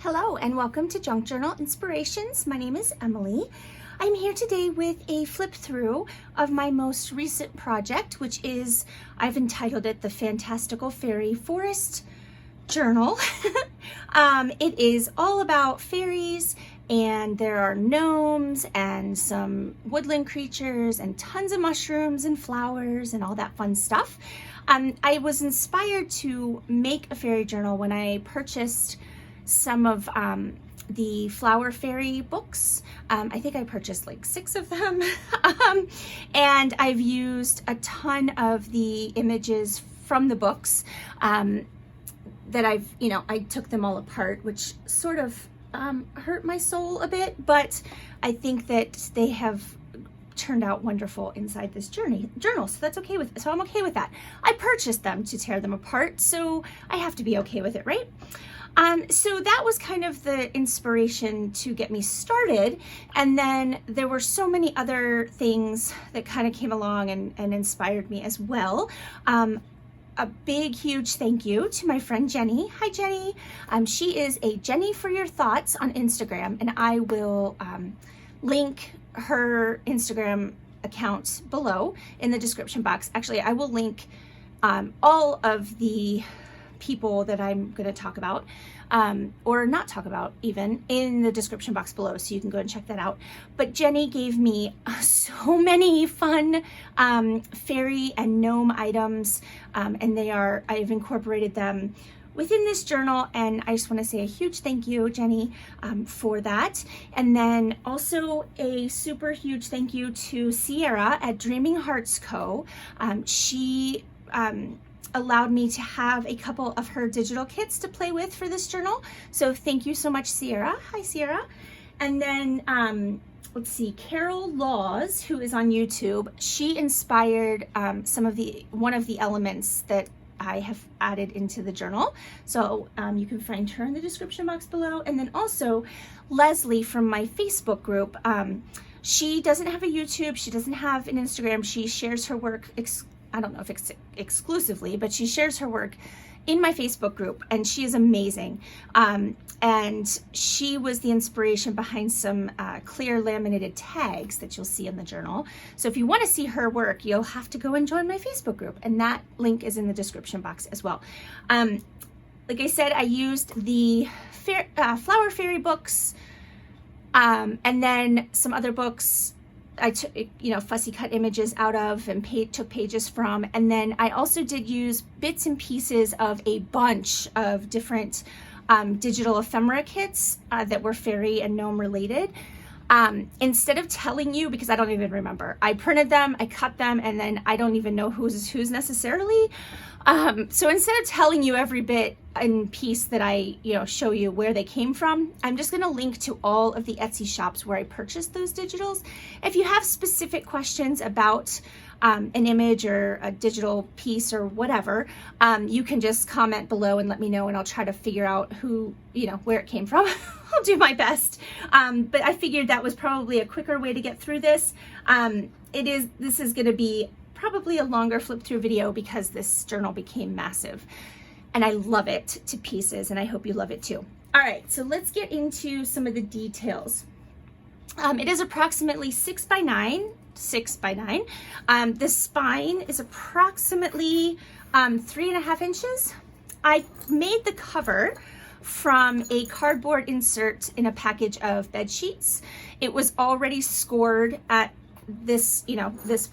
Hello and welcome to Junk Journal Inspirations. My name is Emily. I'm here today with a flip through of my most recent project, which is, I've entitled it the Fantastical Fairy Forest Journal. It is all about fairies, and there are gnomes and some woodland creatures and tons of mushrooms and flowers and all that fun stuff. I was inspired to make a fairy journal when I purchased some of the Flower Fairy books. I think I purchased like 6 of them. And I've used a ton of the images from the books that I took them all apart, which sort of hurt my soul a bit, but I think that they have turned out wonderful inside this journal, so that's okay so I'm okay with that. I purchased them to tear them apart, so I have to be okay with it, right? So that was kind of the inspiration to get me started, and then there were so many other things that kind of came along and inspired me as well. A big, huge thank you to my friend Jenny. Hi, Jenny. She is a Jenny for Your Thoughts on Instagram, and I will link her Instagram account below in the description box. Actually, I will link all of the people that I'm going to talk about, or not talk about even, in the description box below, so you can go and check that out. But Jenny gave me so many fun fairy and gnome items, and I've incorporated them within this journal, and I just want to say a huge thank you, Jenny, for that. And then also a super huge thank you to Sierra at Dreaming Hearts Co. She allowed me to have a couple of her digital kits to play with for this journal. So thank you so much, Sierra. Hi, Sierra. And then let's see, Carol Laws, who is on YouTube, she inspired one of the elements that I have added into the journal. So you can find her in the description box below. And then also Leslie from my Facebook group. She doesn't have a YouTube. She doesn't have an Instagram. She shares her work I don't know if it's exclusively, but she shares her work in my Facebook group, and she is amazing. And she was the inspiration behind some clear laminated tags that you'll see in the journal. So if you want to see her work, you'll have to go and join my Facebook group, and that link is in the description box as well. Like I said, I used the Flower Fairy books, and then some other books I took, fussy cut images out of and took pages from. And then I also did use bits and pieces of a bunch of different digital ephemera kits that were fairy and gnome related. Instead of telling you, because I don't even remember, I printed them, I cut them, and then I don't even know who's necessarily. So instead of telling you every bit and piece that I, show you where they came from, I'm just going to link to all of the Etsy shops where I purchased those digitals. If you have specific questions about an image or a digital piece or whatever, you can just comment below and let me know, and I'll try to figure out where it came from. I'll do my best. But I figured that was probably a quicker way to get through this. This is going to be probably a longer flip through video because this journal became massive, and I love it to pieces, and I hope you love it too. All right, so let's get into some of the details. It is approximately 6 by 9. The spine is approximately 3.5 inches. I made the cover from a cardboard insert in a package of bed sheets. It was already scored at this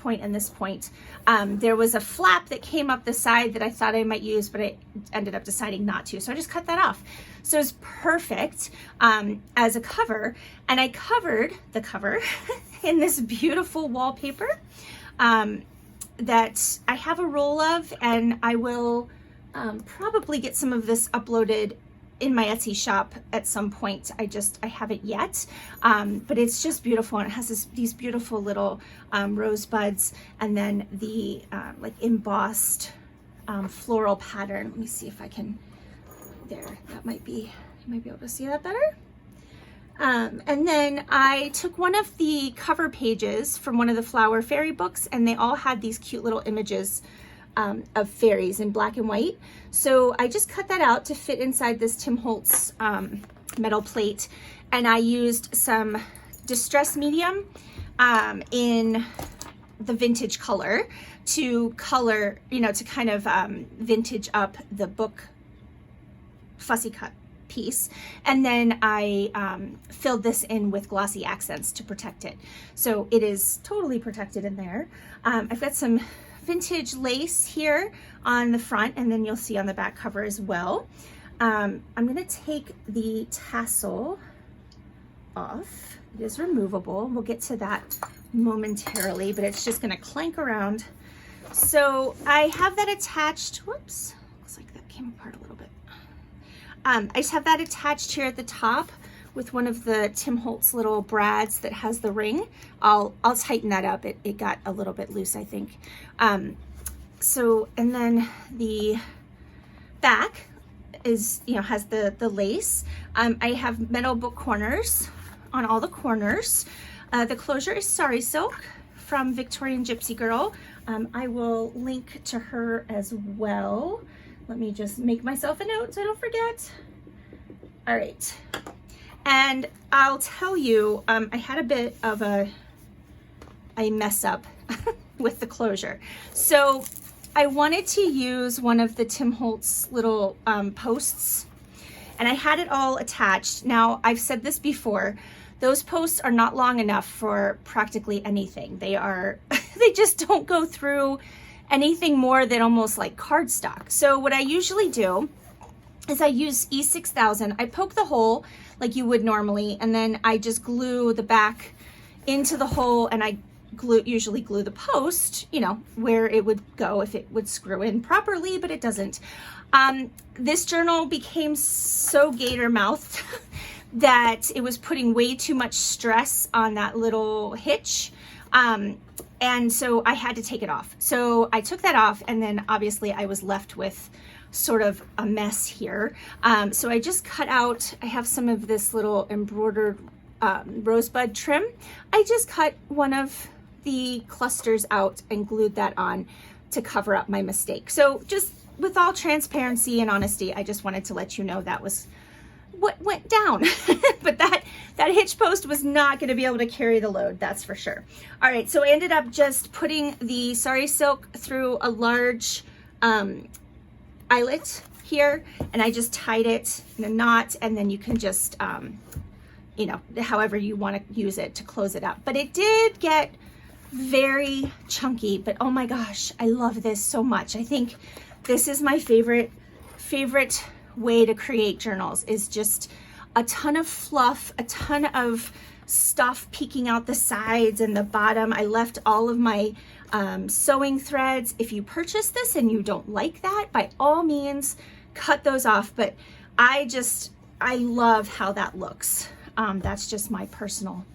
point and this point. There was a flap that came up the side that I thought I might use, but I ended up deciding not to, so I just cut that off. So it's perfect as a cover, and I covered the cover in this beautiful wallpaper that I have a roll of, and I will probably get some of this uploaded in my Etsy shop at some point. I haven't yet, but it's just beautiful, and it has these beautiful little rosebuds, and then the like embossed floral pattern. Let me see if I can, there, that might be, you might be able to see that better. And then I took one of the cover pages from one of the Flower Fairy books, and they all had these cute little images of fairies in black and white. So I just cut that out to fit inside this Tim Holtz metal plate, and I used some distress medium in the vintage color to color, you know, to kind of vintage up the book fussy cut piece. And then I filled this in with glossy accents to protect it. So it is totally protected in there. I've got some vintage lace here on the front, and then you'll see on the back cover as well. I'm gonna take the tassel off. It is removable. We'll get to that momentarily, but it's just gonna clank around. So I have that attached. Whoops, looks like that came apart a little bit. I just have that attached here at the top with one of the Tim Holtz little brads that has the ring. I'll tighten that up. It got a little bit loose, I think. So, and then the back is, you know, has the lace. I have metal book corners on all the corners. The closure is Sari Silk from Victorian Gypsy Girl. I will link to her as well. Let me just make myself a note so I don't forget. All right. And I'll tell you, I had a bit of a mess up with the closure. So I wanted to use one of the Tim Holtz little posts, and I had it all attached. Now, I've said this before, those posts are not long enough for practically anything. They are, they just don't go through anything more than almost like cardstock. So what I usually do is I use E6000. I poke the hole like you would normally, and then I just glue the back into the hole, and I usually glue the post, you know, where it would go if it would screw in properly, but it doesn't. This journal became so gator mouthed that it was putting way too much stress on that little hitch. And so I had to take it off. So I took that off, and then obviously I was left with sort of a mess here. So I just cut out, I have some of this little embroidered rosebud trim. I just cut one of the clusters out and glued that on to cover up my mistake. So just with all transparency and honesty, I just wanted to let you know that was what went down. But that hitch post was not going to be able to carry the load, that's for sure. All right, so I ended up just putting the Sari Silk through a large eyelet here, and I just tied it in a knot, and then you can just, you know, however you want to use it to close it up. But it did get very chunky, but oh my gosh, I love this so much. I think this is my favorite way to create journals, is just a ton of fluff, a ton of stuff peeking out the sides and the bottom. I left all of my sewing threads. If you purchase this and you don't like that, by all means, cut those off. But I love how that looks. That's just my personal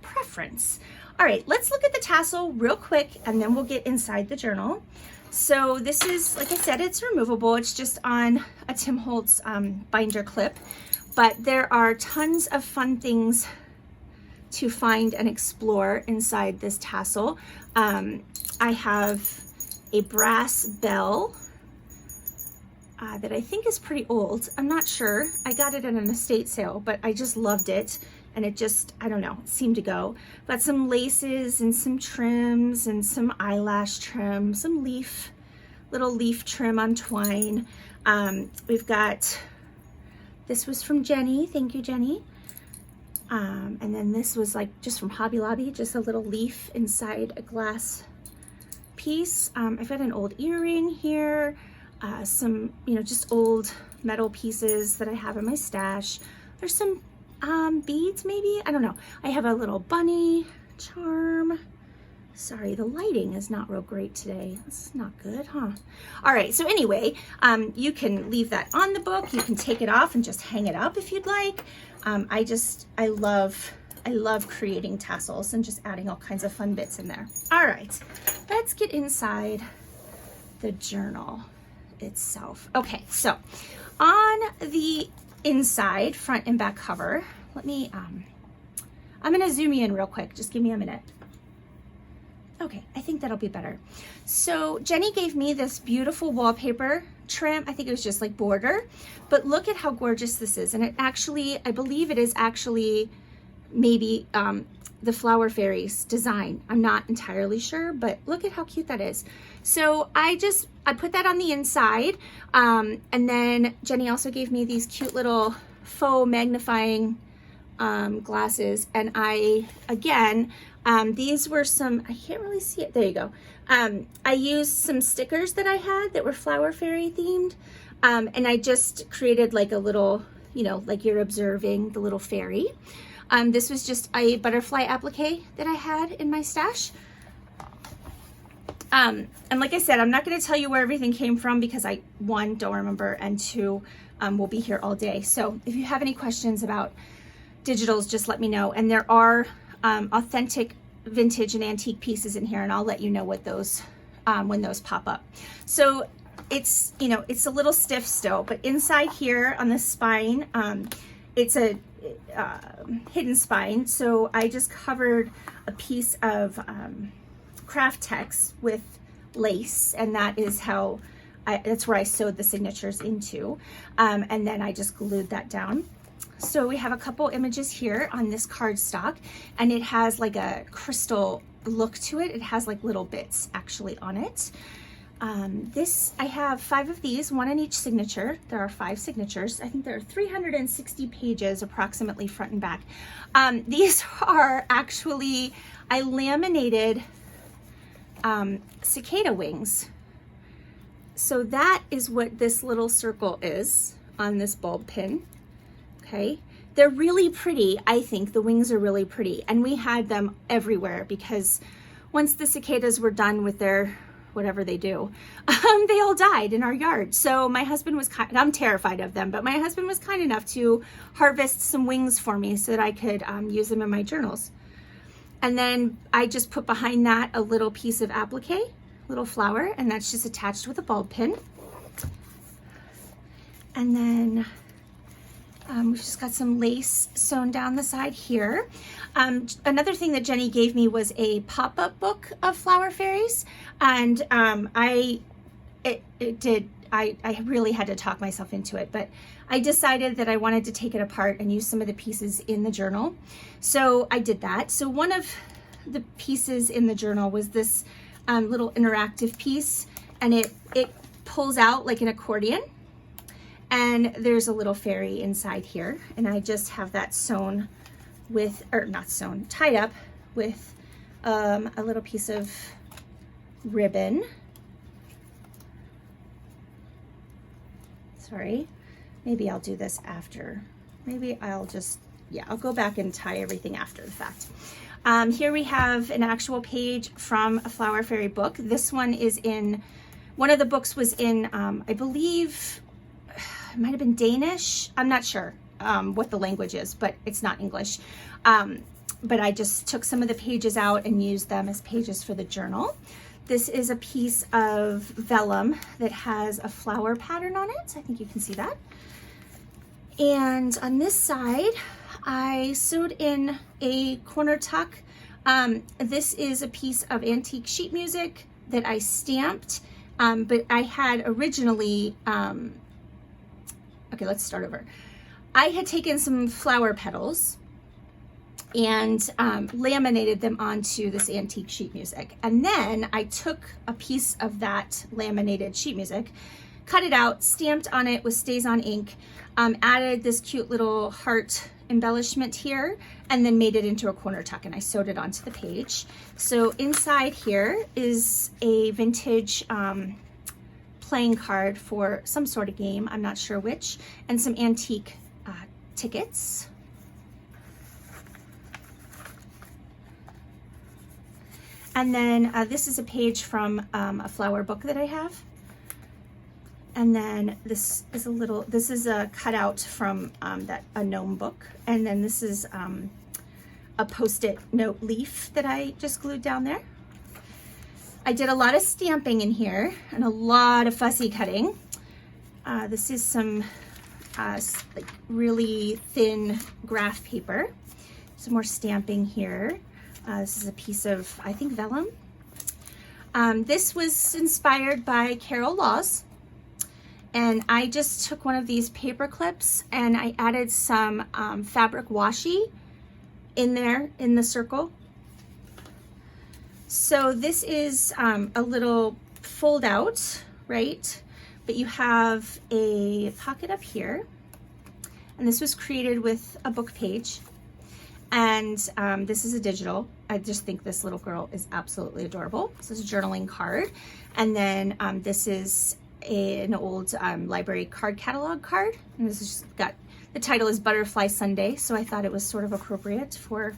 preference. All right, let's look at the tassel real quick, and then we'll get inside the journal. So this is, like I said, it's removable. It's just on a Tim Holtz binder clip, but there are tons of fun things to find and explore inside this tassel. I have a brass bell that I think is pretty old. I'm not sure. I got it at an estate sale, but I just loved it. And it just, I don't know, it seemed to go. Got some laces and some trims and some eyelash trim, some little leaf trim on twine. We've got, this was from Jenny. Thank you, Jenny. And then this was like just from Hobby Lobby, just a little leaf inside a glass piece. I've got an old earring here, some, you know, just old metal pieces that I have in my stash. There's some beads maybe, I don't know. I have a little bunny charm. Sorry, the lighting is not real great today. This is not good, huh? All right, so anyway, you can leave that on the book. You can take it off and just hang it up if you'd like. I love creating tassels and just adding all kinds of fun bits in there. All right, let's get inside the journal itself. Okay, so on the inside, front and back cover, let me, I'm gonna zoom you in real quick. Just give me a minute. Okay, I think that'll be better. So Jenny gave me this beautiful wallpaper trim. I think it was just like border, but look at how gorgeous this is. And it actually, I believe it is actually maybe the Flower Fairies design. I'm not entirely sure, but look at how cute that is. So I put that on the inside. And then Jenny also gave me these cute little faux magnifying glasses. And these were some, I can't really see it. There you go. I used some stickers that I had that were Flower Fairy themed. And I just created like a little, you know, like you're observing the little fairy. This was just a butterfly applique that I had in my stash. And like I said, I'm not going to tell you where everything came from because I, one, don't remember, and two, we'll be here all day. So if you have any questions about digitals, just let me know. And there are authentic vintage and antique pieces in here, and I'll let you know what those when those pop up. So it's, you know, it's a little stiff still, but inside here on the spine, it's a hidden spine. So I just covered a piece of craft text with lace, and that is how that's where I sewed the signatures into, and then I just glued that down. So we have a couple images here on this cardstock, and it has like a crystal look to it. It has like little bits actually on it. I have 5 of these, 1 in each signature. There are 5 signatures. I think there are 360 pages approximately front and back. These are actually, I laminated cicada wings. So that is what this little circle is on this bulb pin. Okay, they're really pretty. I think the wings are really pretty, and we had them everywhere because once the cicadas were done with their whatever they do, they all died in our yard. So my husband was I'm terrified of them, but my husband was kind enough to harvest some wings for me so that I could use them in my journals. And then I just put behind that a little piece of applique, little flower, and that's just attached with a bulb pin. And then we've just got some lace sewn down the side here. Another thing that Jenny gave me was a pop-up book of Flower Fairies, and I really had to talk myself into it, but I decided that I wanted to take it apart and use some of the pieces in the journal. So I did that. So one of the pieces in the journal was this little interactive piece, and it pulls out like an accordion. And there's a little fairy inside here, and I just have that sewn with, or not sewn, tied up with a little piece of ribbon. Sorry, maybe I'll do this after. Maybe I'll just, yeah, I'll go back and tie everything after the fact. Here we have an actual page from a Flower Fairy book. This one is in, one of the books was in, I believe, it might have been Danish. I'm not sure what the language is, but it's not English. But I just took some of the pages out and used them as pages for the journal. This is a piece of vellum that has a flower pattern on it. I think you can see that. And on this side, I sewed in a corner tuck. This is a piece of antique sheet music that I stamped, but I had originally, okay, let's start over. I had taken some flower petals and laminated them onto this antique sheet music. And then I took a piece of that laminated sheet music, cut it out, stamped on it with StazOn ink, added this cute little heart embellishment here, and then made it into a corner tuck, and I sewed it onto the page. So inside here is a vintage playing card for some sort of game, I'm not sure which, and some antique tickets. And then this is a page from a flower book that I have. And then this is a cutout from a gnome book. And then this is a Post-it note leaf that I just glued down there. I did a lot of stamping in here and a lot of fussy cutting. This is some like really thin graph paper. Some more stamping here. This is a piece of, I think, vellum. This was inspired by Carol Laws, and I just took one of these paper clips and I added some fabric washi in there in the circle. So this is a little fold out, right? But you have a pocket up here, and this was created with a book page. And this is a digital. I just think this little girl is absolutely adorable. This is a journaling card. And then this is an old library card catalog card. And this has just got, the title is Butterfly Sunday. So I thought it was sort of appropriate for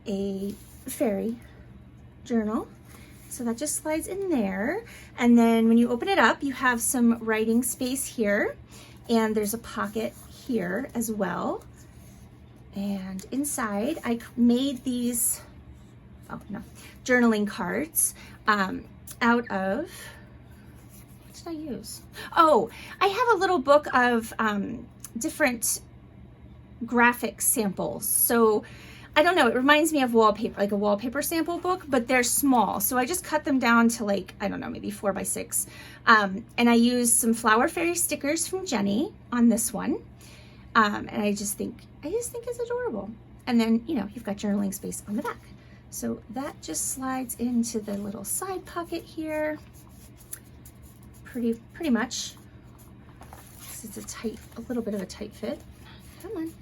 a fairy journal. So that just slides in there. And then when you open it up, you have some writing space here. And there's a pocket here as well. And inside, I made these, journaling cards out of, what did I use? Oh, I have a little book of different graphic samples. So I don't know, it reminds me of wallpaper, like a wallpaper sample book, but they're small. So I just cut them down to like, I don't know, maybe 4 by 6. And I used some Flower Fairy stickers from Jenny on this one. And I just think it's adorable. And then, you know, you've got journaling space on the back. So that just slides into the little side pocket here. Pretty much. It's a little bit of a tight fit. Come on.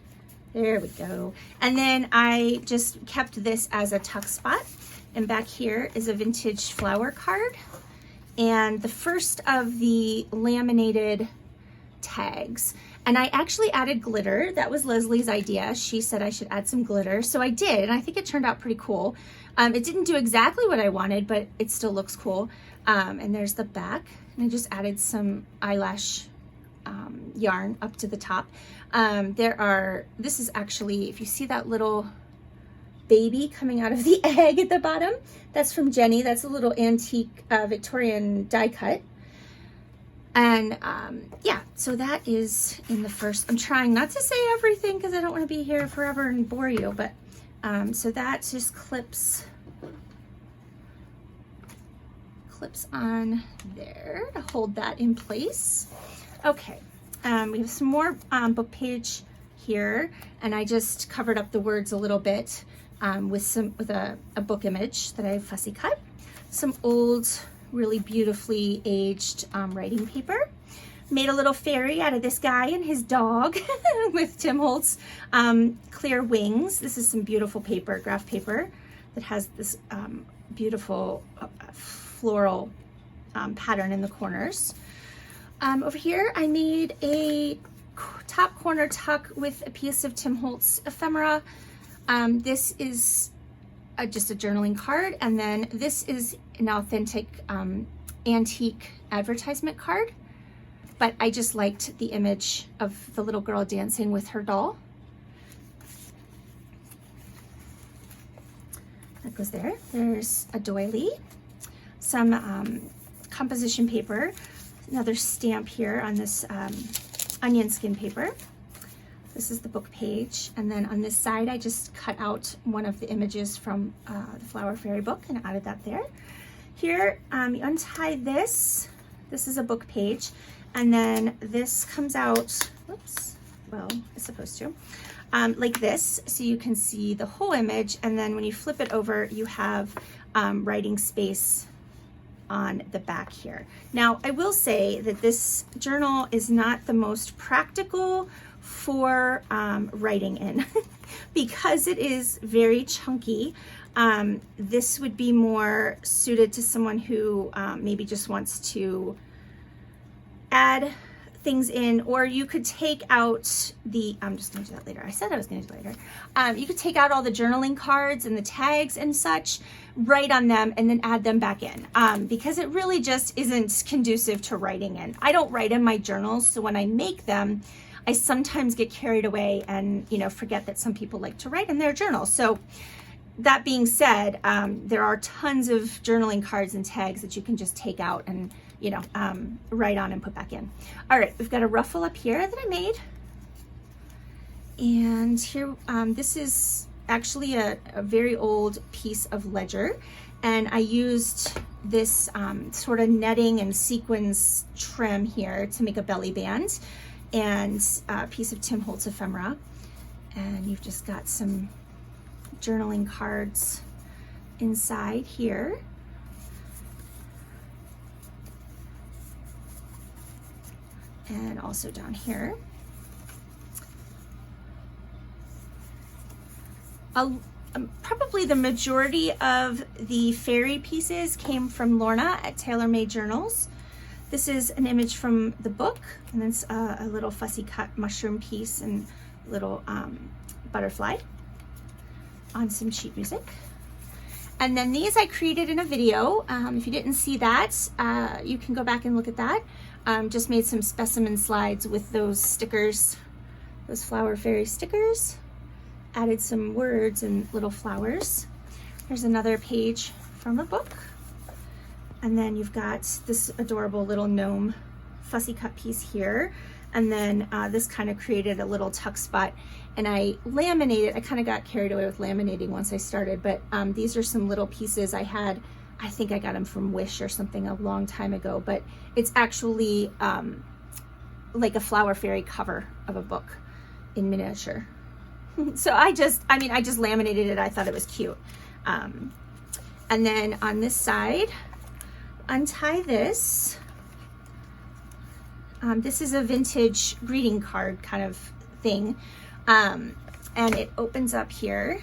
There we go. And then I just kept this as a tuck spot. And back here is a vintage flower card. And the first of the laminated tags. And I actually added glitter. That was Leslie's idea. She said I should add some glitter. So I did, and I think it turned out pretty cool. It didn't do exactly what I wanted, but it still looks cool. And there's the back. And I just added some eyelash yarn up to the top. This is actually, if you see that little baby coming out of the egg at the bottom, that's from Jenny. That's a little antique Victorian die cut. And yeah, so that is in the first. I'm trying not to say everything because I don't want to be here forever and bore you, but so that just clips on there to hold that in place. Okay, we have some more book page here, and I just covered up the words a little bit with a book image that I fussy cut. Some old, really beautifully aged writing paper. Made a little fairy out of this guy and his dog with Tim Holtz clear wings. This is some beautiful paper, graph paper, that has this beautiful floral pattern in the corners. Over here, I made a top corner tuck with a piece of Tim Holtz ephemera. This is just a journaling card, and then this is an authentic antique advertisement card, but I just liked the image of the little girl dancing with her doll. That goes there. There's a doily, some composition paper, another stamp here on this onion skin paper. This is the book page, and then on this side I just cut out one of the images from the Flower Fairy book and added that there. Here, you untie this. This is a book page, and then this comes out, whoops, well, it's supposed to, like this, so you can see the whole image, and then when you flip it over, you have writing space on the back here. Now, I will say that this journal is not the most practical for writing in because it is very chunky. This would be more suited to someone who maybe just wants to add things in, or you could take out the, I'm just gonna do that later. I said I was gonna do it later. You could take out all the journaling cards and the tags and such, write on them, and then add them back in because it really just isn't conducive to writing in. I don't write in my journals, so when I make them, I sometimes get carried away and, you know, forget that some people like to write in their journals. So that being said, there are tons of journaling cards and tags that you can just take out and, you know, write on and put back in. All right, we've got a ruffle up here that I made. And here, this is actually a very old piece of ledger. And I used this sort of netting and sequins trim here to make a belly band and a piece of Tim Holtz ephemera. And you've just got some journaling cards inside here. And also down here. Probably the majority of the fairy pieces came from Lorna at Tailor Made Journals. This is an image from the book, and it's a little fussy cut mushroom piece and little butterfly on some sheet music. And then these I created in a video. If you didn't see that, you can go back and look at that. Just made some specimen slides with those stickers, those flower fairy stickers. Added some words and little flowers. There's another page from a book. And then you've got this adorable little gnome fussy cut piece here. And then this kind of created a little tuck spot. And I laminated, I kind of got carried away with laminating once I started, but these are some little pieces I had. I think I got them from Wish or something a long time ago, but it's actually like a flower fairy cover of a book in miniature. So I just laminated it. I thought it was cute. And then on this side, untie this. This is a vintage greeting card kind of thing. And it opens up here.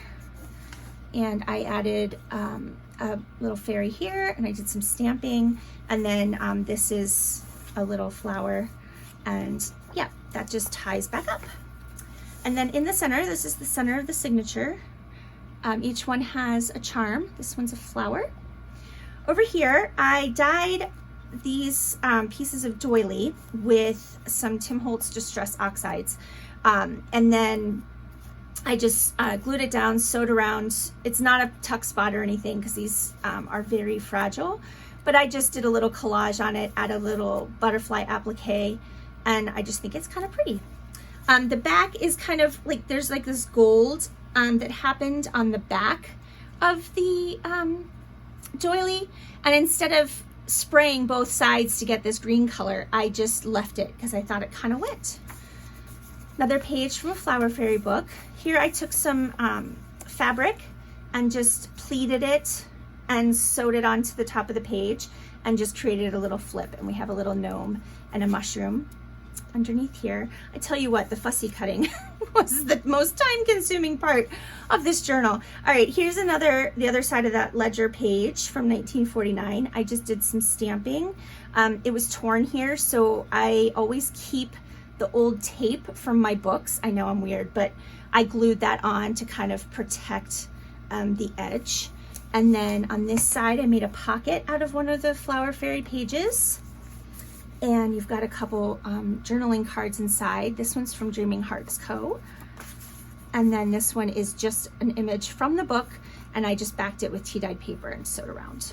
And I added a little fairy here, and I did some stamping. And then this is a little flower. And yeah, that just ties back up. And then in the center, this is the center of the signature. Each one has a charm. This one's a flower. Over here, I dyed these pieces of doily with some Tim Holtz Distress Oxides. And then I just glued it down, sewed around. It's not a tuck spot or anything because these are very fragile, but I just did a little collage on it, add a little butterfly applique, and I just think it's kind of pretty. The back is kind of like, there's like this gold that happened on the back of the doily. And instead of spraying both sides to get this green color, I just left it because I thought it kind of went. Another page from a flower fairy book. Here I took some fabric and just pleated it and sewed it onto the top of the page and just created a little flip. And we have a little gnome and a mushroom underneath here. I tell you what, the fussy cutting was the most time-consuming part of this journal. All right, here's the other side of that ledger page from 1949. I just did some stamping. It was torn here, so I always keep the old tape from my books. I know I'm weird, but I glued that on to kind of protect the edge. And then on this side, I made a pocket out of one of the flower fairy pages. And you've got a couple journaling cards inside. This one's from Dreaming Hearts Co. And then this one is just an image from the book, and I just backed it with tea-dyed paper and sewed around.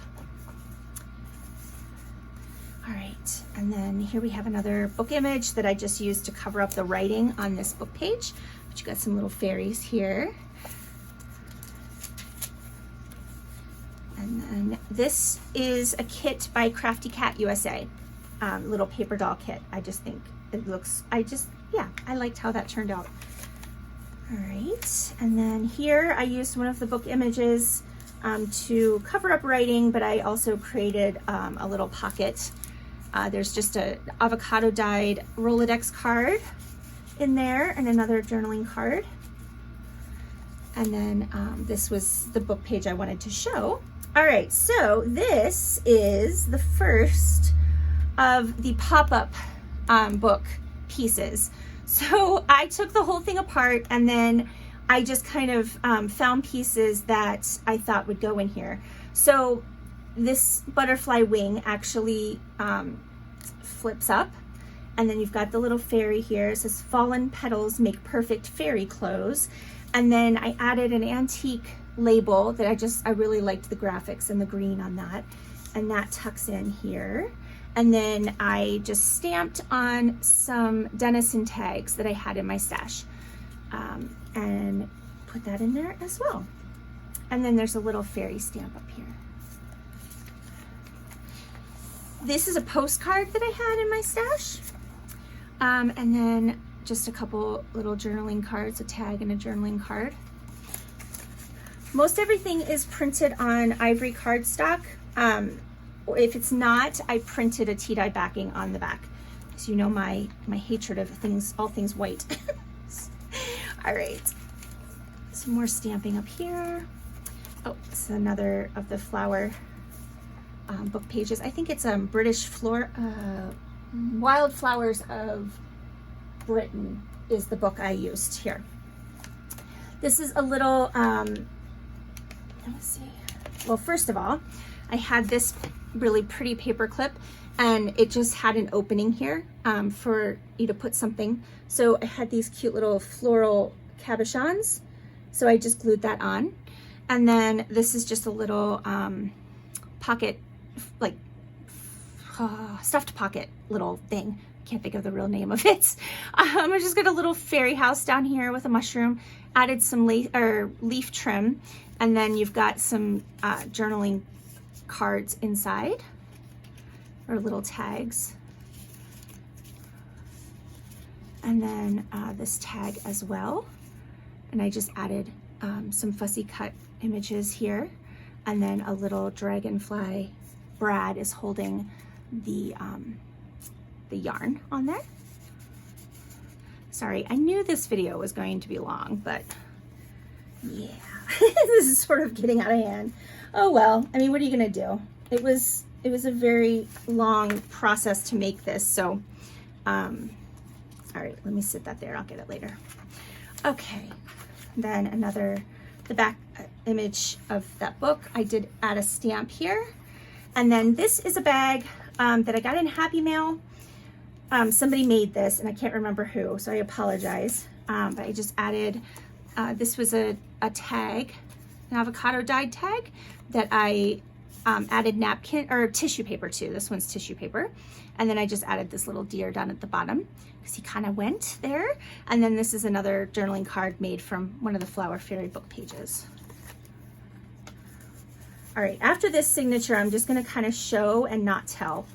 All right, and then here we have another book image that I just used to cover up the writing on this book page. But you got some little fairies here. And then this is a kit by Crafty Cat USA. Little paper doll kit. I just think it looks, yeah, I liked how that turned out. All right, and then here I used one of the book images to cover up writing, but I also created a little pocket. There's just a avocado dyed Rolodex card in there and another journaling card. And then this was the book page I wanted to show. All right, so this is the first of the pop-up book pieces. So I took the whole thing apart, and then I just kind of found pieces that I thought would go in here. So this butterfly wing actually flips up, and then you've got the little fairy here. It says fallen petals make perfect fairy clothes. And then I added an antique label that I really liked the graphics and the green on that, and that tucks in here. And then I just stamped on some Denison tags that I had in my stash and put that in there as well. And then there's a little fairy stamp up here. This is a postcard that I had in my stash. And then just a couple little journaling cards, a tag and a journaling card. Most everything is printed on ivory cardstock. If it's not, I printed a tea dye backing on the back. So you know my hatred of things, all things white. All right, some more stamping up here. Oh, this is another of the flower book pages. I think it's British Wildflowers of Britain is the book I used here. This is a little, let me see. Well, first of all, I had this really pretty paper clip, and it just had an opening here for you to put something. So I had these cute little floral cabochons. So I just glued that on. And then this is just a little pocket, like stuffed pocket little thing. Can't think of the real name of it. I just got a little fairy house down here with a mushroom, added some leaf trim, and then you've got some journaling cards inside, or little tags. And then this tag as well. And I just added some fussy cut images here. And then a little dragonfly. Brad is holding the yarn on there. Sorry, I knew this video was going to be long, but yeah, this is sort of getting out of hand. Oh well, I mean, what are you gonna do? It was a very long process to make this, so all right, let me sit that there. I'll get it later. Okay, then the back image of that book. I did add a stamp here, and then this is a bag that I got in Happy Mail. Somebody made this, and I can't remember who, so I apologize. But I just added, this was a tag, an avocado dyed tag that I added napkin or tissue paper to. This one's tissue paper. And then I just added this little deer down at the bottom because he kind of went there. And then this is another journaling card made from one of the Flower Fairy book pages. All right, after this signature, I'm just gonna kind of show and not tell.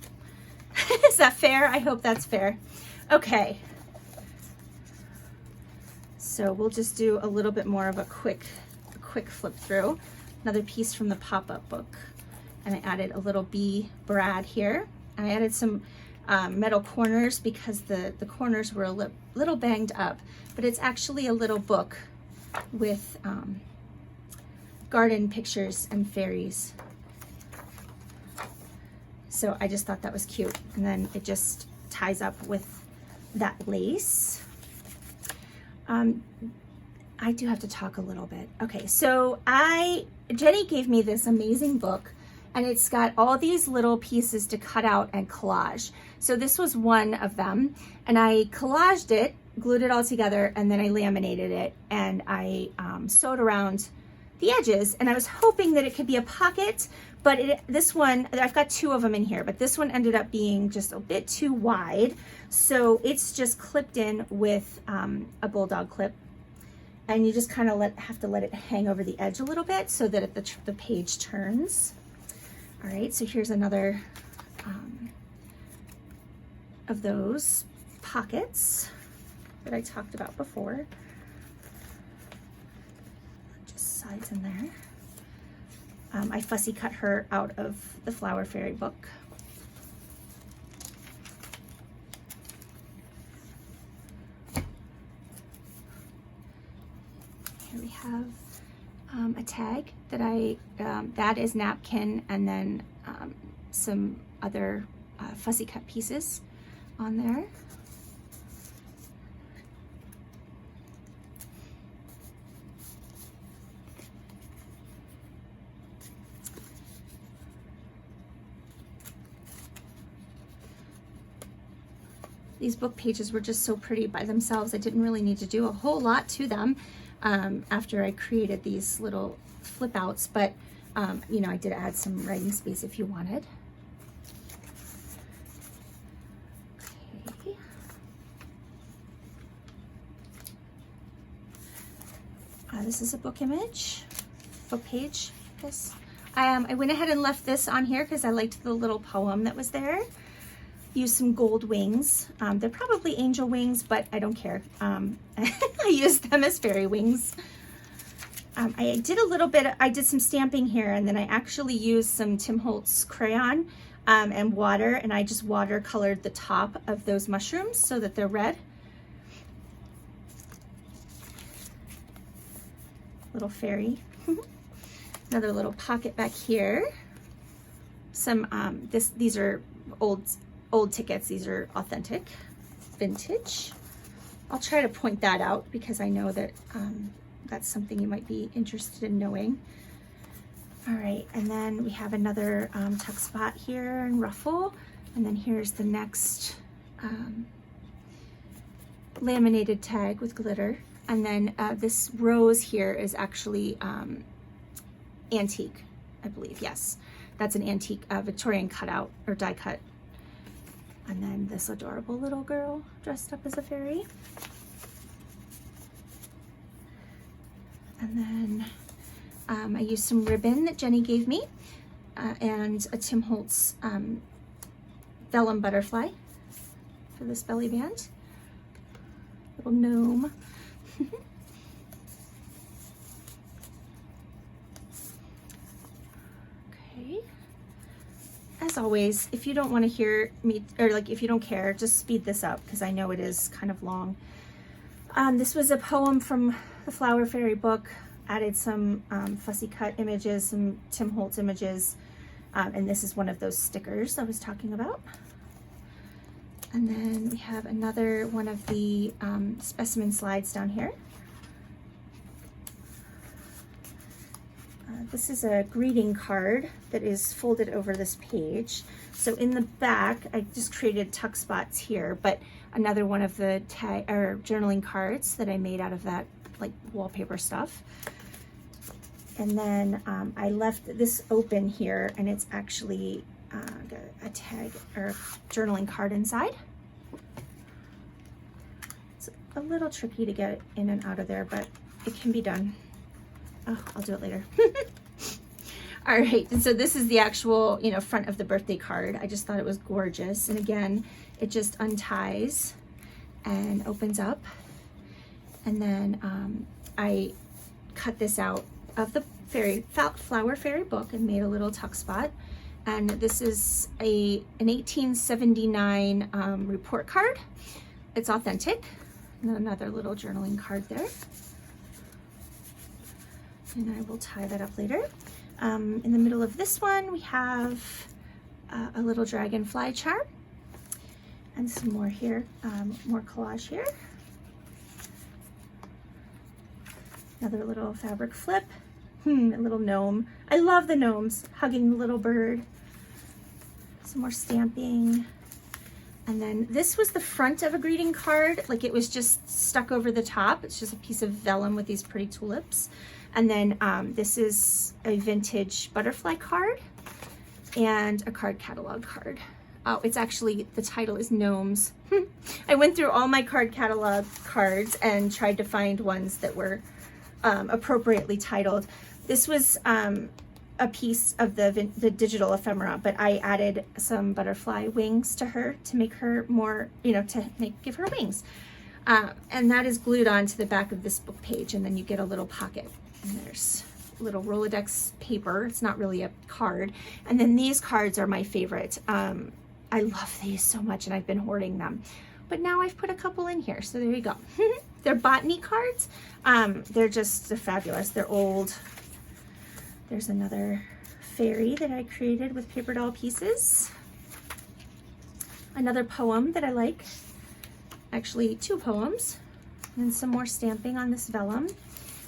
Is that fair? I hope that's fair. Okay. So we'll just do a little bit more of a quick flip through. Another piece from the pop-up book. And I added a little bee Brad here. And I added some metal corners because the corners were a little banged up. But it's actually a little book with garden pictures and fairies. So I just thought that was cute. And then it just ties up with that lace. I do have to talk a little bit. Okay, so Jenny gave me this amazing book, and it's got all these little pieces to cut out and collage. So this was one of them, and I collaged it, glued it all together, and then I laminated it, and I sewed around the edges, and I was hoping that it could be a pocket, but this one, I've got two of them in here, but this one ended up being just a bit too wide, so it's just clipped in with a bulldog clip, and you just kind of have to let it hang over the edge a little bit so that the page turns. All right, so here's another of those pockets that I talked about before. Sides in there. I fussy cut her out of the Flower Fairy book. Here we have a tag that that is napkin, and then some other fussy cut pieces on there. These book pages were just so pretty by themselves. I didn't really need to do a whole lot to them after I created these little flip outs, but you know, I did add some writing space if you wanted. Okay. This is a book image, book page. This I went ahead and left this on here because I liked the little poem that was there. Used some gold wings. They're probably angel wings, but I don't care. I used them as fairy wings. I did some stamping here, and then I actually used some Tim Holtz crayon and water, and I just watercolored the top of those mushrooms so that they're red. Little fairy. Another little pocket back here. Some these are old tickets. These are authentic, vintage. I'll try to point that out because I know that that's something you might be interested in knowing. All right, and then we have another tuck spot here and ruffle, and then here's the next laminated tag with glitter, and then this rose here is actually antique, I believe. Yes, that's an antique Victorian cutout or die cut. And then this adorable little girl dressed up as a fairy. And then I used some ribbon that Jenny gave me and a Tim Holtz vellum butterfly for this belly band. Little gnome. Okay. As always, if you don't want to hear me, or like if you don't care, just speed this up because I know it is kind of long. This was a poem from the Flower Fairy book. Added some fussy cut images, some Tim Holtz images, and this is one of those stickers I was talking about. And then we have another one of the specimen slides down here. This is a greeting card that is folded over this page. So in the back, I just created tuck spots here, but another one of the journaling cards that I made out of that like wallpaper stuff. And then I left this open here, and it's actually a tag or a journaling card inside. It's a little tricky to get in and out of there, but it can be done. Oh, I'll do it later. All right, and so this is the actual, front of the birthday card. I just thought it was gorgeous. And again, it just unties and opens up. And then I cut this out of the Flower Fairy book and made a little tuck spot. And this is an 1879 report card. It's authentic. And another little journaling card there. And I will tie that up later. In the middle of this one, we have a little dragonfly charm. And some more here, more collage here. Another little fabric flip. A little gnome. I love the gnomes hugging the little bird. Some more stamping. And then this was the front of a greeting card. Like it was just stuck over the top. It's just a piece of vellum with these pretty tulips. And then this is a vintage butterfly card and a card catalog card. Oh, it's actually, the title is Gnomes. I went through all my card catalog cards and tried to find ones that were appropriately titled. This was a piece of the digital ephemera, but I added some butterfly wings to her to make her more, give her wings. And that is glued onto the back of this book page, and then you get a little pocket. And there's little Rolodex paper. It's not really a card. And then these cards are my favorite. I love these so much, and I've been hoarding them. But now I've put a couple in here, so there you go. They're botany cards. They're fabulous. They're old. There's another fairy that I created with paper doll pieces. Another poem that I like. Actually, two poems. And some more stamping on this vellum.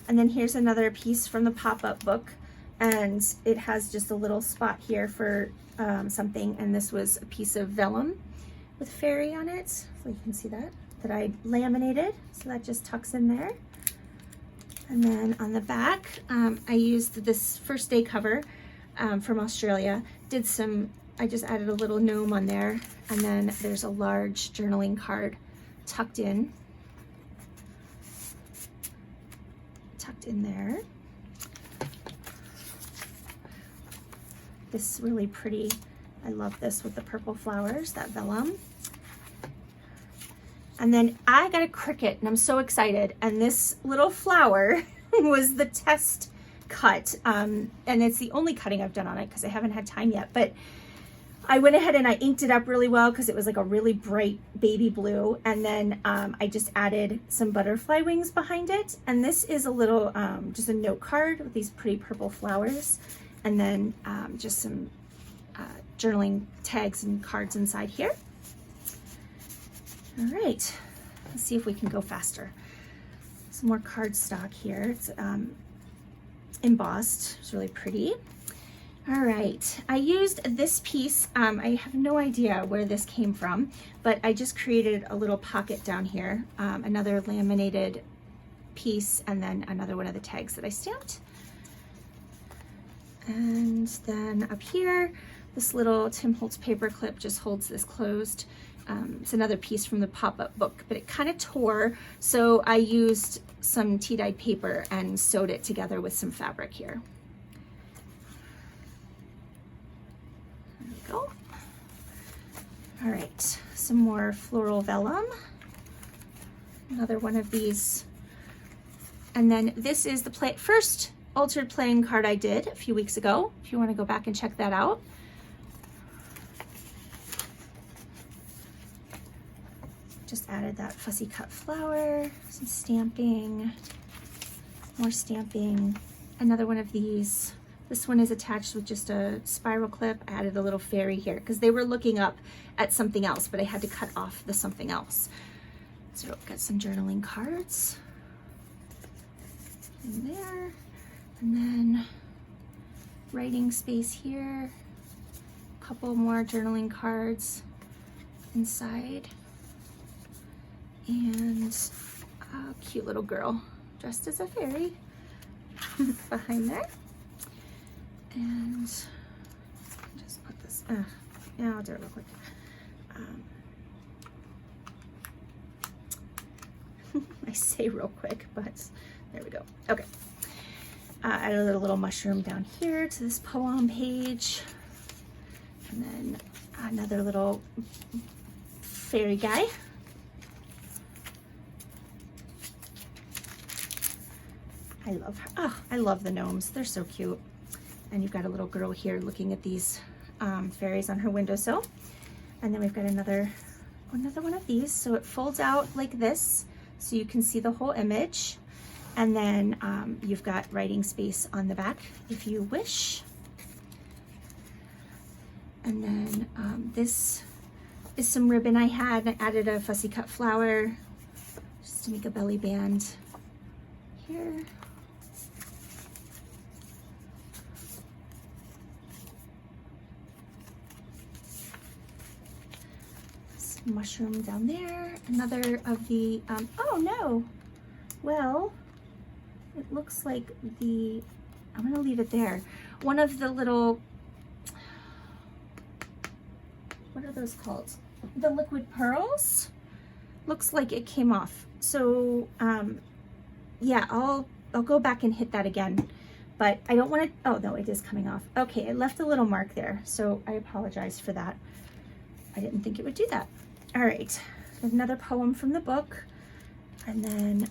And then here's another piece from the pop-up book, and it has just a little spot here for something, and this was a piece of vellum with fairy on it, so you can see that I laminated, so that just tucks in there. And then on the back, I used this first day cover from Australia, I just added a little gnome on there, and then there's a large journaling card tucked in there. this really pretty, I love this with the purple flowers, that vellum. And then I got a cricket and I'm so excited. And this little flower was the test cut. And it's the only cutting I've done on it because I haven't had time yet. But I went ahead and I inked it up really well because it was like a really bright baby blue. And then I just added some butterfly wings behind it. And this is a little, just a note card with these pretty purple flowers. And then just some journaling tags and cards inside here. All right, let's see if we can go faster. Some more cardstock here. It's embossed. It's really pretty. All right, I used this piece. I have no idea where this came from, but I just created a little pocket down here, another laminated piece, and then another one of the tags that I stamped. And then up here, this little Tim Holtz paper clip just holds this closed. It's another piece from the pop-up book, but it kind of tore, so I used some tea-dyed paper and sewed it together with some fabric here. There we go. All right, some more floral vellum. Another one of these. And then this is the first altered playing card I did a few weeks ago, if you want to go back and check that out. Just added that fussy cut flower, some stamping, more stamping, another one of these. This one is attached with just a spiral clip. I added a little fairy here because they were looking up at something else, but I had to cut off the something else. So I've got some journaling cards in there, and then writing space here, a couple more journaling cards inside. And a cute little girl dressed as a fairy behind there. And just put this, yeah, I'll do it real quick. I say real quick, but there we go. Okay. Added a little mushroom down here to this poem page. And then another little fairy guy. I love her. Oh, I love the gnomes. They're so cute. And you've got a little girl here looking at these fairies on her windowsill. And then we've got another one of these. So it folds out like this, so you can see the whole image. And then you've got writing space on the back if you wish. And then this is some ribbon I had. I added a fussy cut flower just to make a belly band here. Mushroom down there, another of the oh no, well, it looks like I'm gonna leave it there, one of the little, what are those called, the liquid pearls, looks like it came off. So yeah, I'll go back and hit that again, but I don't want to, oh no, it is coming off. Okay, I left a little mark there, so I apologize for that. I didn't think it would do that. All right, another poem from the book. And then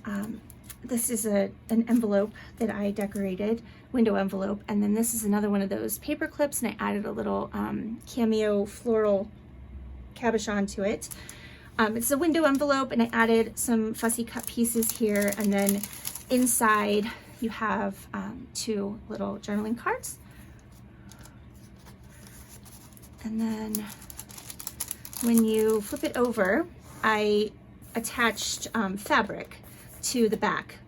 this is an envelope that I decorated, window envelope. And then this is another one of those paper clips, and I added a little cameo floral cabochon to it. It's a window envelope, and I added some fussy cut pieces here. And then inside you have two little journaling cards. And then when you flip it over, I attached fabric to the back,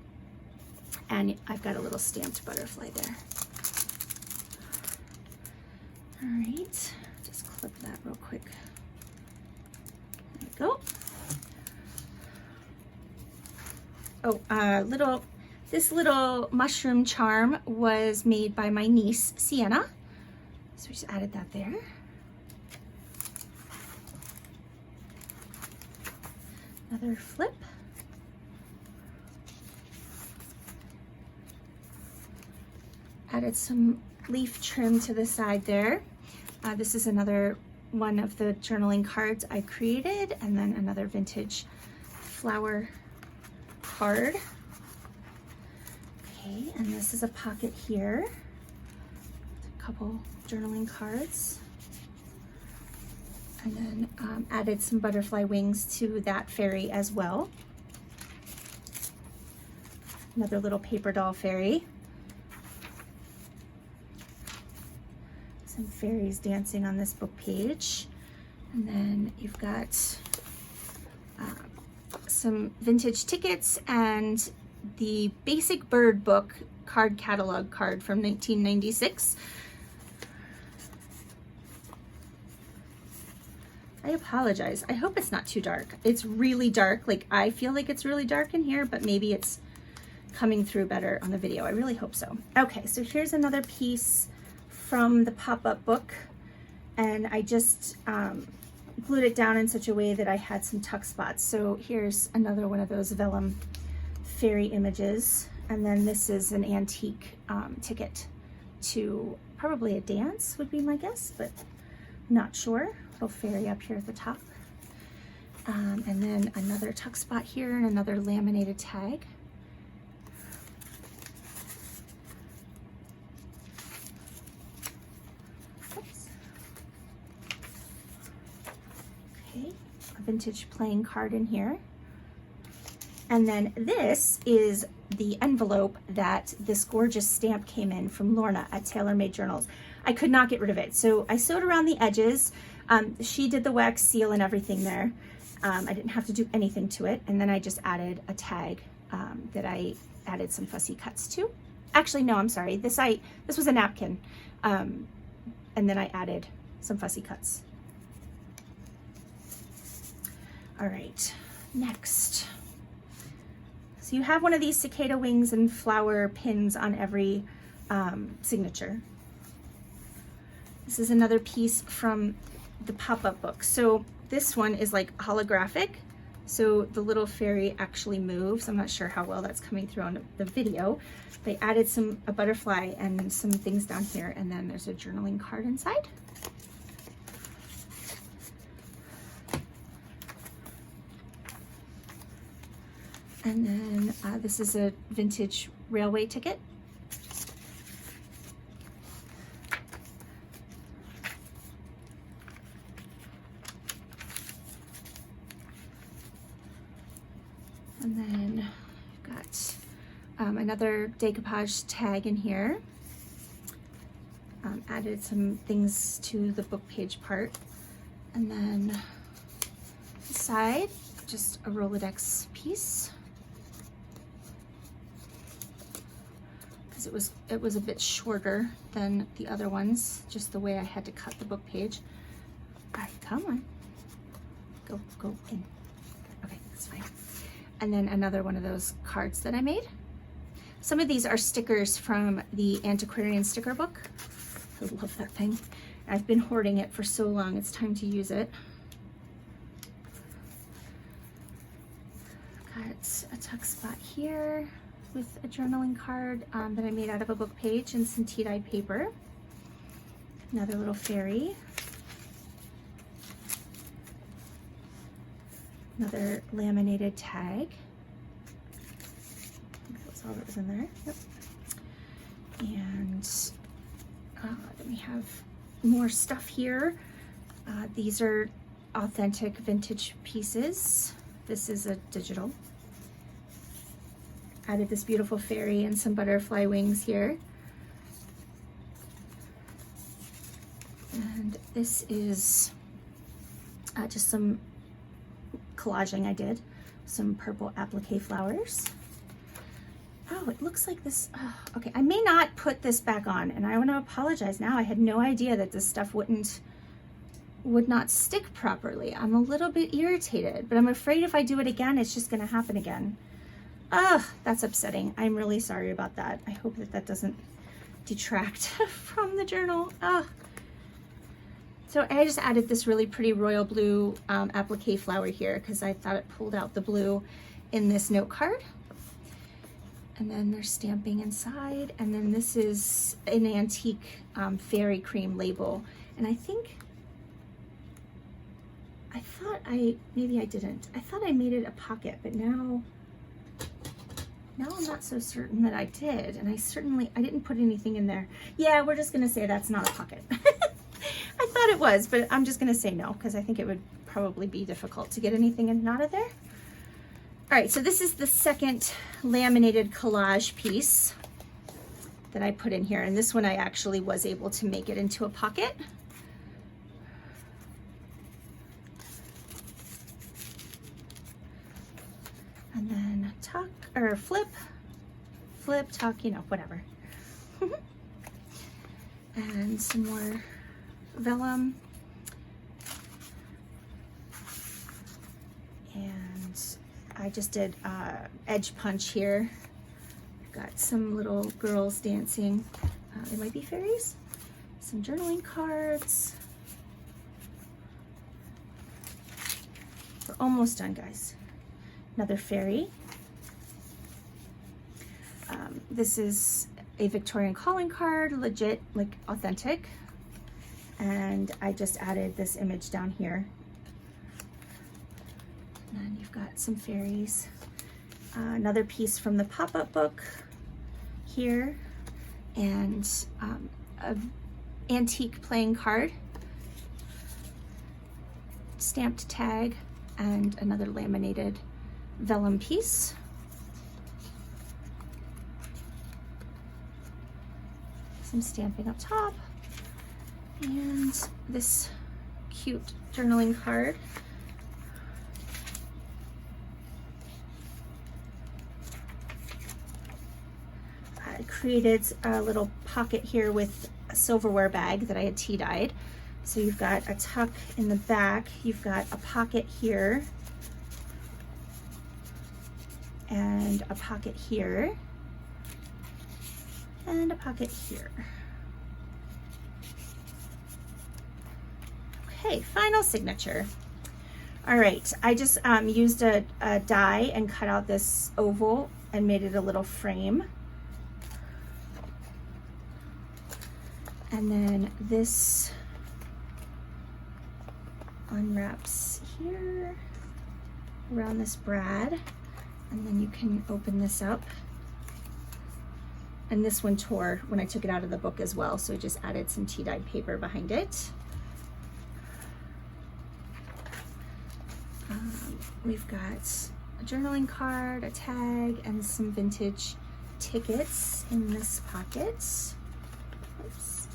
and I've got a little stamped butterfly there. All right, just clip that real quick. There we go. Oh, this little mushroom charm was made by my niece, Sienna. So we just added that there. Another flip. Added some leaf trim to the side there. This is another one of the journaling cards I created, and then another vintage flower card. Okay, and this is a pocket here. A couple journaling cards. And then added some butterfly wings to that fairy as well. Another little paper doll fairy. Some fairies dancing on this book page. And then you've got some vintage tickets and the Basic Bird book card catalog card from 1996. I apologize. I hope it's not too dark. It's really dark. Like, I feel like it's really dark in here, but maybe it's coming through better on the video. I really hope so. Okay, so here's another piece from the pop-up book, and I just glued it down in such a way that I had some tuck spots. So here's another one of those vellum fairy images, and then this is an antique ticket to probably a dance would be my guess, but not sure. Little fairy up here at the top, and then another tuck spot here and another laminated tag. Oops. Okay, a vintage playing card in here. And then this is the envelope that this gorgeous stamp came in from Lorna at Tailor Made Journals. I could not get rid of it, so I sewed around the edges. She did the wax seal and everything there. I didn't have to do anything to it, and then I just added a tag that I added some fussy cuts to. Actually, no, I'm sorry. This was a napkin, and then I added some fussy cuts. All right, next. So you have one of these cicada wings and flower pins on every signature. This is another piece from the pop-up book. So this one is like holographic. So the little fairy actually moves. I'm not sure how well that's coming through on the video. They added a butterfly and some things down here, and then there's a journaling card inside. And then this is a vintage railway ticket. And then we've got another decoupage tag in here. Added some things to the book page part. And then inside, just a Rolodex piece. Because it was a bit shorter than the other ones, just the way I had to cut the book page. All right, come on. Go in. Okay, that's fine. And then another one of those cards that I made. Some of these are stickers from the Antiquarian sticker book. I love that thing. I've been hoarding it for so long, it's time to use it. Got a tuck spot here with a journaling card that I made out of a book page and some tea-dyed paper. Another little fairy. Another laminated tag. I think that was all that was in there. Yep. And then we have more stuff here. These are authentic vintage pieces. This is a digital. Added this beautiful fairy and some butterfly wings here. And this is just some collaging I did. Some purple applique flowers. Oh, it looks like this. Oh, okay, I may not put this back on, and I want to apologize now. I had no idea that this stuff would not stick properly. I'm a little bit irritated, but I'm afraid if I do it again, it's just going to happen again. Ugh, that's upsetting. I'm really sorry about that. I hope that that doesn't detract from the journal. Ugh. So I just added this really pretty royal blue applique flower here because I thought it pulled out the blue in this note card. And then there's stamping inside. And then this is an antique fairy cream label. And I think, maybe I didn't. I thought I made it a pocket, but now I'm not so certain that I did. And I didn't put anything in there. Yeah, we're just gonna say that's not a pocket. I thought it was, but I'm just gonna say no, because I think it would probably be difficult to get anything in and out of there. All right, so this is the second laminated collage piece that I put in here. And this one I actually was able to make it into a pocket. And then tuck, or flip, tuck, you know, whatever. And some more vellum. And I just did edge punch here. Got some little girls dancing. They might be fairies. Some journaling cards. We're almost done, guys. Another fairy. This is a Victorian calling card, legit, like authentic. And I just added this image down here. And then you've got some fairies. Another piece from the pop-up book here. And an antique playing card. Stamped tag and another laminated vellum piece. Some stamping up top. And this cute journaling card. I created a little pocket here with a silverware bag that I had tea dyed. So you've got a tuck in the back, you've got a pocket here, and a pocket here, and a pocket here. Okay, final signature. All right, I just used a die and cut out this oval and made it a little frame. And then this unwraps here around this brad, and then you can open this up. And this one tore when I took it out of the book as well, so I just added some tea dyed paper behind it. We've got a journaling card, a tag, and some vintage tickets in this pocket. Oops.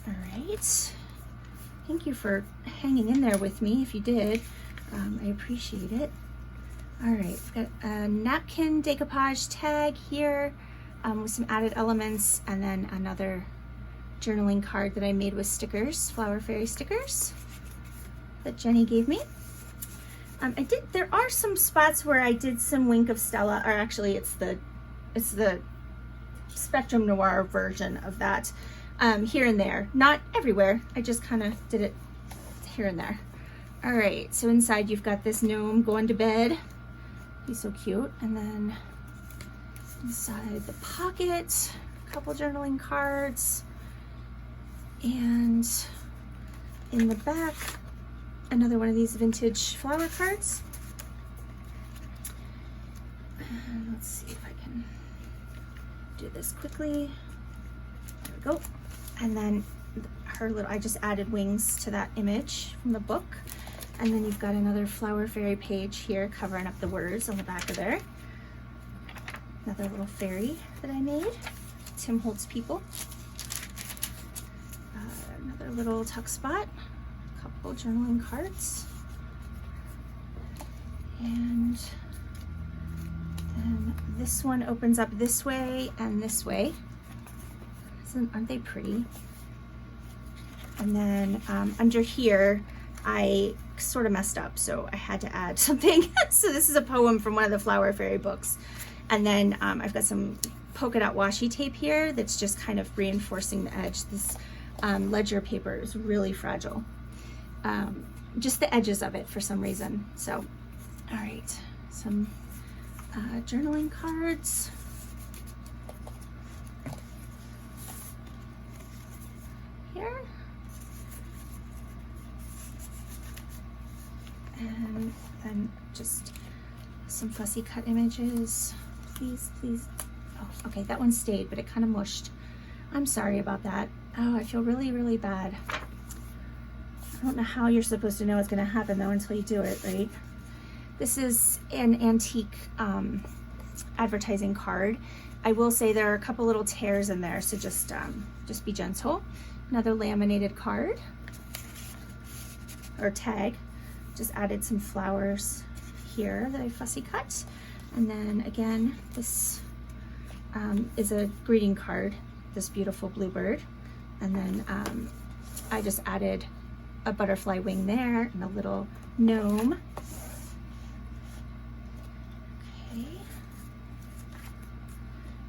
All right. Thank you for hanging in there with me if you did. I appreciate it. All right, we've got a napkin decoupage tag here with some added elements, and then another journaling card that I made with stickers, flower fairy stickers that Jenny gave me. There are some spots where I did some Wink of Stella, or actually it's the Spectrum Noir version of that, here and there. Not everywhere, I just kind of did it here and there. All right, so inside you've got this gnome going to bed. He's so cute. And then inside the pocket, a couple journaling cards. And in the back, another one of these vintage flower cards. And let's see if I can do this quickly. There we go. And then I just added wings to that image from the book. And then you've got another flower fairy page here covering up the words on the back of there. Another little fairy that I made. Tim Holtz People. Another little tuck spot. A couple journaling cards. And then this one opens up this way and this way. Aren't they pretty? And then under here, I sort of messed up, so I had to add something. So this is a poem from one of the Flower Fairy books. And then I've got some polka dot washi tape here that's just kind of reinforcing the edge. This ledger paper is really fragile. just the edges of it for some reason. So, all right, some journaling cards. Here. And then just some fussy cut images. Please, please. Oh, okay, that one stayed, but it kind of mushed. I'm sorry about that. Oh, I feel really, really bad. I don't know how you're supposed to know what's going to happen though until you do it, right? This is an antique advertising card. I will say there are a couple little tears in there, so just be gentle. Another laminated card or tag. Just added some flowers here that I fussy cut. And then again, this is a greeting card, this beautiful bluebird. And then I just added a butterfly wing there and a little gnome. Okay.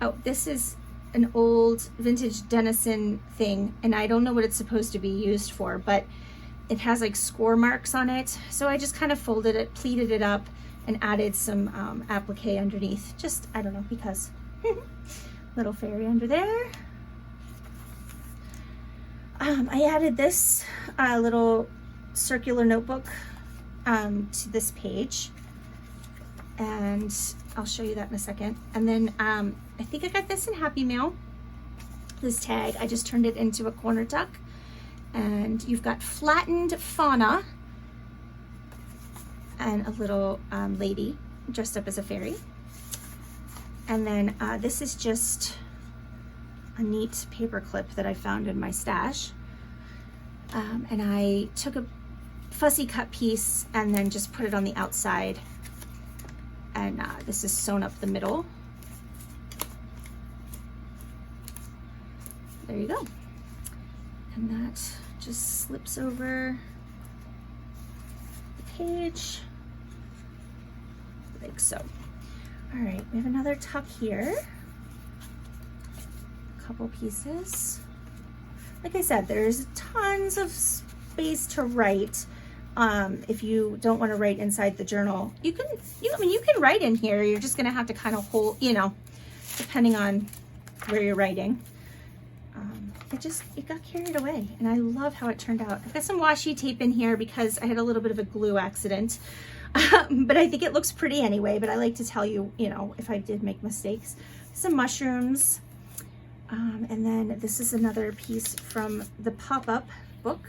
Oh, this is an old vintage Denison thing, and I don't know what it's supposed to be used for, but it has like score marks on it. So I just kind of folded it, pleated it up, and added some applique underneath. Just, I don't know, because. Little fairy under there. I added this little circular notebook to this page, and I'll show you that in a second. And then I think I got this in Happy Mail, this tag. I just turned it into a corner tuck, and you've got flattened fauna and a little lady dressed up as a fairy. And then this is just a neat paper clip that I found in my stash. And I took a fussy cut piece and then just put it on the outside. And this is sewn up the middle. There you go. And that just slips over the page like so. All right, we have another tuck here. A couple pieces. Like I said, there's tons of space to write. If you don't want to write inside the journal, you can write in here. You're just gonna have to kind of hold, depending on where you're writing. It got carried away, and I love how it turned out. I've got some washi tape in here because I had a little bit of a glue accident. But I think it looks pretty anyway, but I like to tell you, if I did make mistakes. Some mushrooms. And then this is another piece from the pop-up book.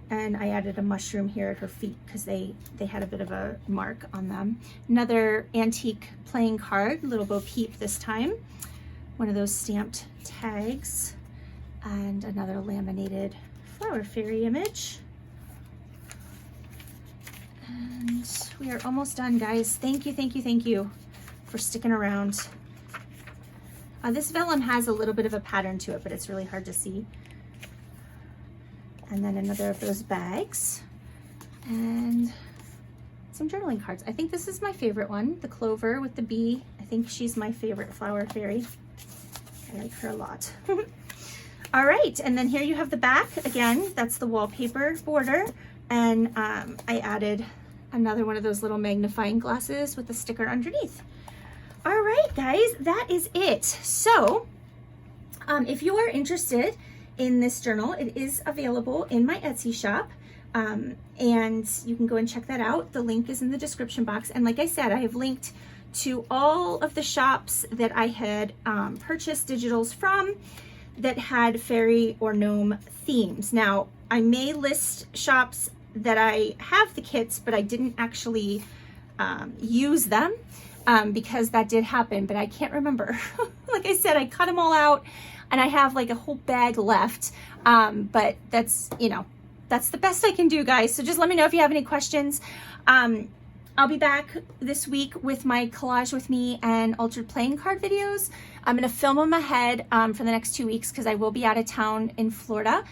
And I added a mushroom here at her feet because they had a bit of a mark on them. Another antique playing card, Little Bo Peep this time. One of those stamped tags. And another laminated flower fairy image. And we are almost done, guys. Thank you, thank you, thank you for sticking around. This vellum has a little bit of a pattern to it, but it's really hard to see. And then another of those bags. And some journaling cards. I think this is my favorite one, the clover with the bee. I think she's my favorite flower fairy. I like her a lot. All right, and then here you have the back. Again, that's the wallpaper border. And I added another one of those little magnifying glasses with a sticker underneath. All right, guys, that is it. So if you are interested in this journal, it is available in my Etsy shop. And you can go and check that out. The link is in the description box. And like I said, I have linked to all of the shops that I had purchased digitals from that had fairy or gnome themes. Now, I may list shops that I have the kits, but I didn't actually use them because that did happen, but I can't remember. Like I said, I cut them all out and I have like a whole bag left. But that's, that's the best I can do, guys. So just let me know if you have any questions. I'll be back this week with my collage with me and altered playing card videos. I'm gonna film them ahead for the next 2 weeks because I will be out of town in Florida,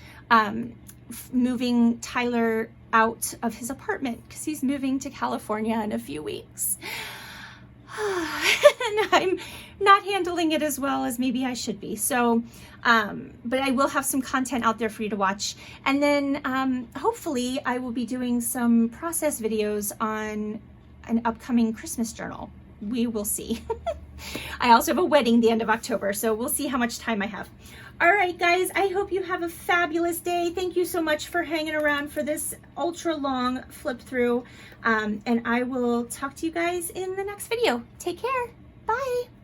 moving Tyler out of his apartment because he's moving to California in a few weeks. And I'm not handling it as well as maybe I should be. So, but I will have some content out there for you to watch. And then hopefully I will be doing some process videos on an upcoming Christmas journal. We will see. I also have a wedding the end of October, so we'll see how much time I have. All right, guys, I hope you have a fabulous day. Thank you so much for hanging around for this ultra long flip through. And I will talk to you guys in the next video. Take care. Bye.